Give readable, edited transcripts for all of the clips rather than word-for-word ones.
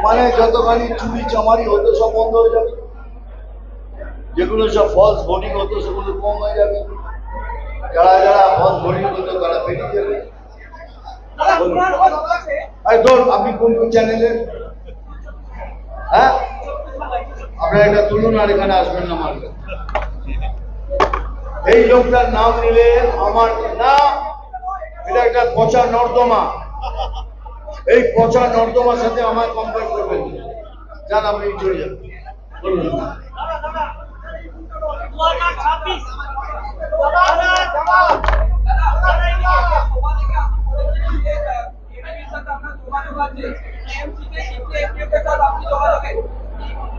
মানে যতখানি চুরি চামারি হতো সব বন্ধ হয়ে যাবে, যেগুলো সব ফলস ভোটিং হতো সেগুলো কম হয়ে যাবে, যারা যারা ফলস ভোটিং হতো তারা বেরিয়ে যাবে। আপনি কোন কোন চ্যানেলের? হ্যাঁ, আপনারা এটা তুলুন আর এখানে আসবেন না আমার। এই লোকটার নাম নিলে আমার না, এটা একটা পচা নর্দমা। এই পচা নর্দমার সাথে আমায় কম্পেয়ার করবেন। যান আপনি চলে যান।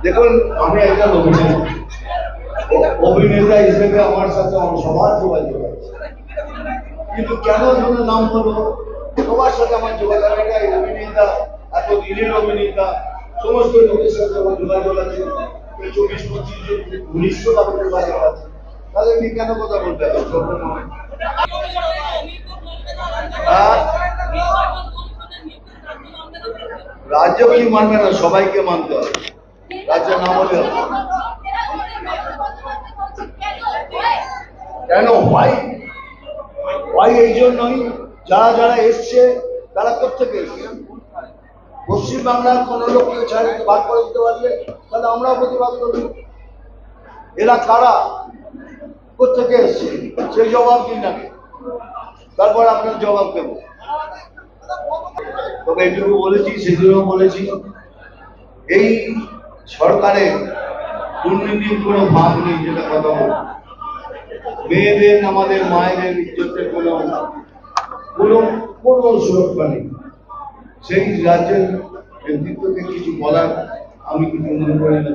দেখুন, আমি একটা অভিনেতা হিসেবে আমার সাথে সবার যোগাযোগ আছে, কিন্তু কেন যেন নাম হলো সবার সাথে আমার যোগাযোগ। অভিনেতা, এত দিনের অভিনেতা, সমস্ত লোকের সাথে আমার যোগাযোগ আছে, 24-25 জন ঘনিষ্ঠ ভাবে যোগাযোগ আছে, তাদের নিয়ে কেন কথা বলতে হবে? রাজ্য কি মানবে না? সবাইকে মানতে হবে, রাজ্য না হলে কেন হয়? এই জন্যই যারা যারা এসছে তারা কোথেকে এসছে? পশ্চিমবাংলার কোন লোককে ছাড়িয়ে ভাগ করে দিতে পারলে তাহলে আমরাও প্রতিবাদ করব। এরা কারা, কোথেকে এসছে সেই জবাব দিন নাকি, তারপর আপনার জবাব দেব। তবে এইটুকু বলেছি, সেদিনও বলেছি, এই সরকারের দুর্নীতির কোনো ভাব নেই। যেটা কথা বল, মেয়েদের, আমাদের মায়েদের ইজ্জতের কোনো সুরক্ষা নেই। সেই রাজ্যের নেতৃত্বকে কিছু বলার আমি কিছু মনে করি না।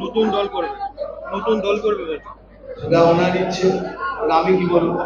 নতুন দল করবে সেটা ওনার ইচ্ছে, আমি কি বলবো?